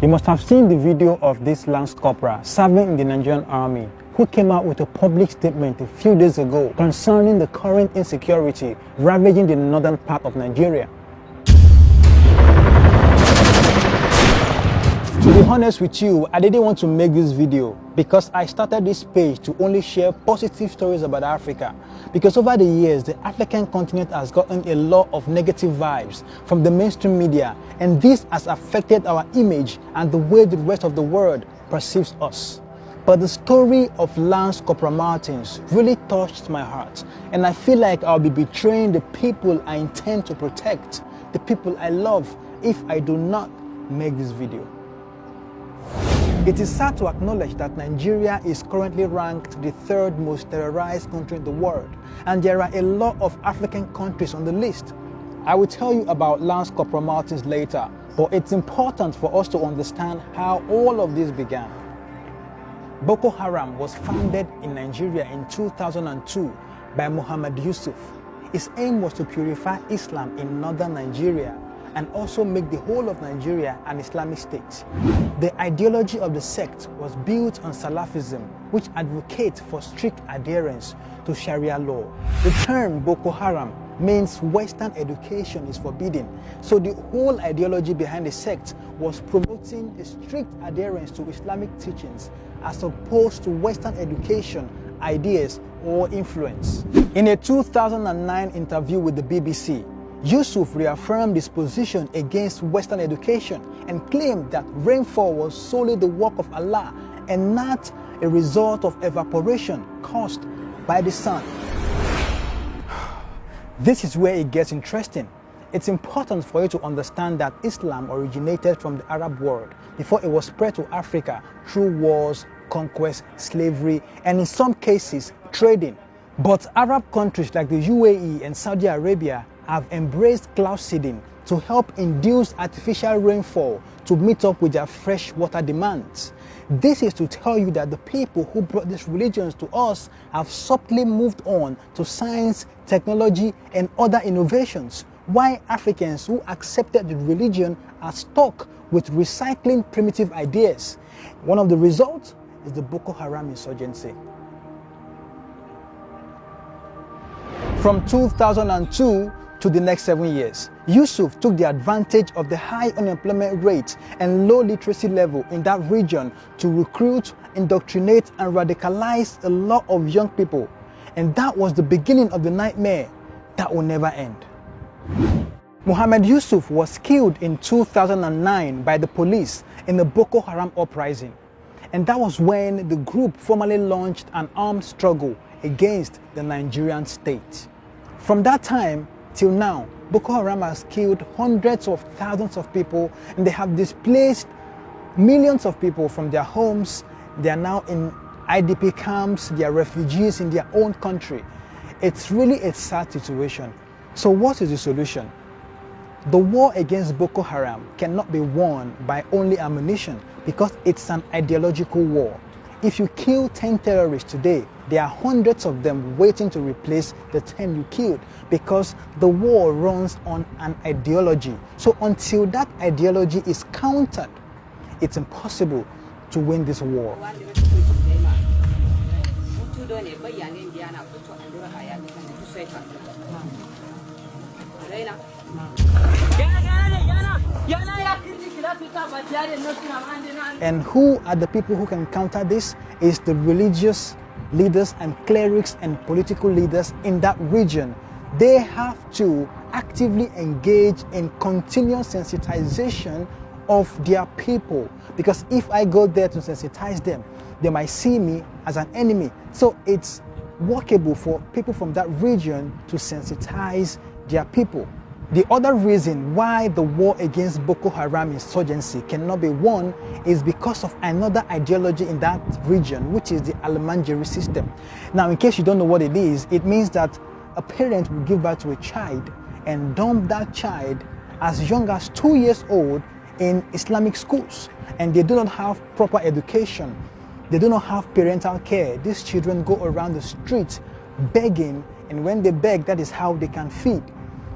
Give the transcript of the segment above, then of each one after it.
You must have seen the video of this Lance Corporal serving in the Nigerian army who came out with a public statement a few days ago concerning the current insecurity ravaging the northern part of Nigeria. To be honest with you, I didn't want to make this video because I started this page to only share positive stories about Africa. Because over the years, the African continent has gotten a lot of negative vibes from the mainstream media, and this has affected our image and the way the rest of the world perceives us. But the story of Lance Corporal Martins really touched my heart, and I feel like I'll be betraying the people I intend to protect, the people I love, if I do not make this video. It is sad to acknowledge that Nigeria is currently ranked the third most terrorized country in the world, and there are a lot of African countries on the list. I will tell you about Lance Corporal Martins later, but it's important for us to understand how all of this began. Boko Haram was founded in Nigeria in 2002 by Muhammad Yusuf. His aim was to purify Islam in northern Nigeria and also make the whole of Nigeria an Islamic state. The ideology of the sect was built on Salafism, which advocates for strict adherence to Sharia law. The term Boko Haram means Western education is forbidden, so the whole ideology behind the sect was promoting a strict adherence to Islamic teachings as opposed to Western education, ideas, or influence. In a 2009 interview with the BBC, Yusuf reaffirmed his position against Western education and claimed that rainfall was solely the work of Allah and not a result of evaporation caused by the sun. This is where it gets interesting. It's important for you to understand that Islam originated from the Arab world before it was spread to Africa through wars, conquest, slavery, and in some cases, trading. But Arab countries like the UAE and Saudi Arabia have embraced cloud seeding to help induce artificial rainfall to meet up with their fresh water demands. This is to tell you that the people who brought these religions to us have subtly moved on to science, technology, and other innovations, while Africans who accepted the religion are stuck with recycling primitive ideas. One of the results is the Boko Haram insurgency. From 2002 to the next 7 years, Yusuf took the advantage of the high unemployment rate and low literacy level in that region to recruit, indoctrinate, and radicalize a lot of young people. And that was the beginning of the nightmare that will never end. Muhammad Yusuf was killed in 2009 by the police in the Boko Haram uprising. And that was when the group formally launched an armed struggle against the Nigerian state. From that time till now, Boko Haram has killed hundreds of thousands of people, and they have displaced millions of people from their homes. They are now in IDP camps, they are refugees in their own country. It's really a sad situation. So what is the solution? The war against Boko Haram cannot be won by only ammunition because it's an ideological war. If you kill 10 terrorists today, there are hundreds of them waiting to replace the 10 you killed because the war runs on an ideology. So until that ideology is countered, it's impossible to win this war. And who are the people who can counter this? Is the religious leaders and clerics and political leaders in that region. They have to actively engage in continuous sensitization of their people, because if I go there to sensitize them, they might see me as an enemy. So it's workable for people from that region to sensitize their people. The other reason why the war against Boko Haram insurgency cannot be won is because of another ideology in that region, which is the Almajiri system. Now, in case you don't know what it is, it means that a parent will give birth to a child and dump that child as young as 2 years old in Islamic schools, and they do not have proper education. They do not have parental care. These children go around the streets begging, and when they beg, that is how they can feed.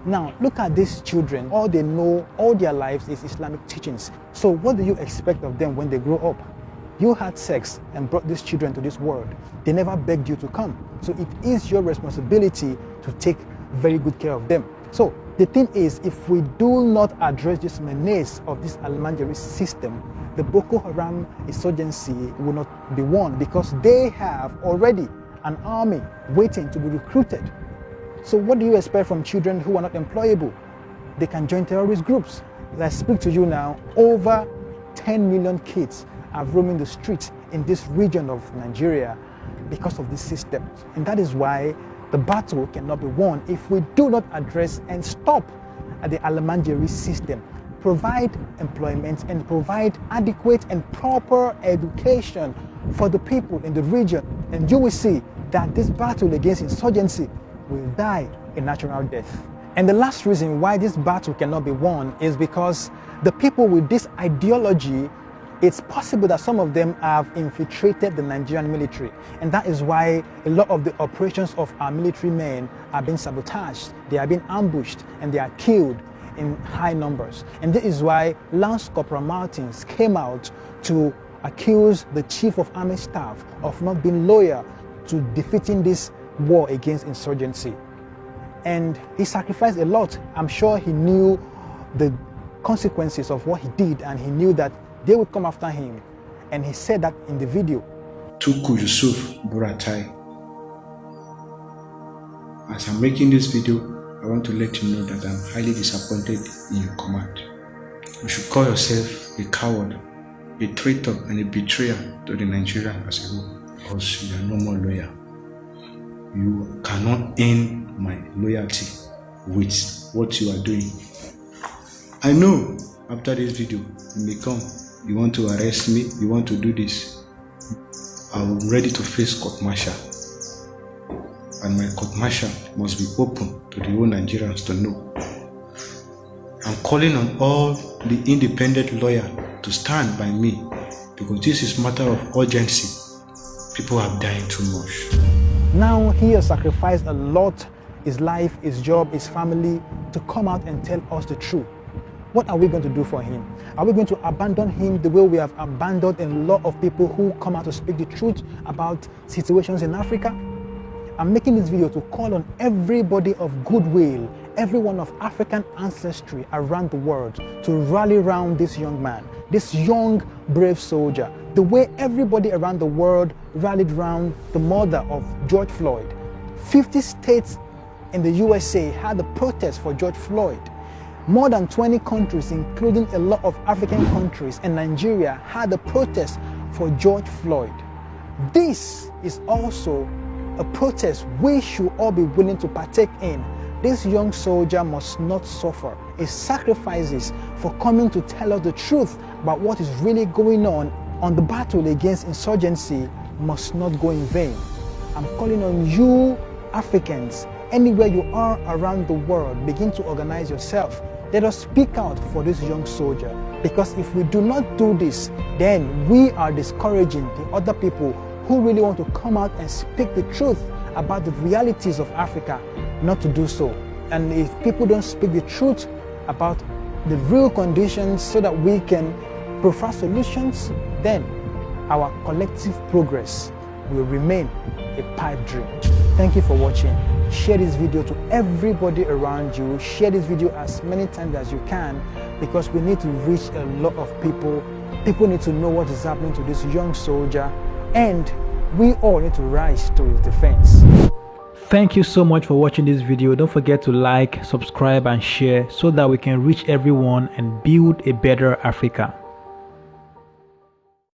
Now, look at these children. All they know all their lives is Islamic teachings. So what do you expect of them when they grow up? You had sex and brought these children to this world. They never begged you to come. So it is your responsibility to take very good care of them. So the thing is, if we do not address this menace of this Almajiri system, the Boko Haram insurgency will not be won, because they have already an army waiting to be recruited. So what do you expect from children who are not employable? They can join terrorist groups. As I speak to you now, over 10 million kids are roaming the streets in this region of Nigeria because of this system. And that is why the battle cannot be won if we do not address and stop the Almajiri system, provide employment and provide adequate and proper education for the people in the region. And you will see that this battle against insurgency will die a natural death. And the last reason why this battle cannot be won is because the people with this ideology, it's possible that some of them have infiltrated the Nigerian military. And that is why a lot of the operations of our military men are being sabotaged. They are being ambushed and they are killed in high numbers. And this is why Lance Corporal Martins came out to accuse the Chief of Army Staff of not being loyal to defeating this war against insurgency. And he sacrificed a lot. I'm sure he knew the consequences of what he did, and he knew that they would come after him. And he said that in the video. Tuku Yusuf Buratai. As I'm making this video, I want to let you know that I'm highly disappointed in your command. You should call yourself a coward, a traitor, and a betrayer to the Nigerian as a whole, because you are no more loyal. You cannot earn my loyalty with what you are doing. I know after this video, you may come, you want to arrest me, you want to do this. I'm ready to face court-martial. And my court-martial must be open to the whole Nigerians to know. I'm calling on all the independent lawyers to stand by me, because this is a matter of urgency. People are dying too much. Now he has sacrificed a lot, his life, his job, his family, to come out and tell us the truth. What are we going to do for him? Are we going to abandon him the way we have abandoned a lot of people who come out to speak the truth about situations in Africa? I'm making this video to call on everybody of goodwill, everyone of African ancestry around the world, to rally around this young man, this young, brave soldier, the way everybody around the world rallied around the murder of George Floyd. 50 states in the USA had a protest for George Floyd. More than 20 countries, including a lot of African countries and Nigeria, had a protest for George Floyd. This is also a protest we should all be willing to partake in. This young soldier must not suffer. His sacrifices for coming to tell us the truth about what is really going on the battle against insurgency must not go in vain. I'm calling on you, Africans, anywhere you are around the world, begin to organize yourself. Let us speak out for this young soldier, because if we do not do this, then we are discouraging the other people who really want to come out and speak the truth about the realities of Africa not to do so. And if people don't speak the truth about the real conditions so that we can provide solutions, then our collective progress will remain a pipe dream. Thank you for watching. Share this video to everybody around you. Share this video as many times as you can, because we need to reach a lot of people. People need to know what is happening to this young soldier, and we all need to rise to his defense. Thank you so much for watching this video. Don't forget to like, subscribe and share so that we can reach everyone and build a better Africa.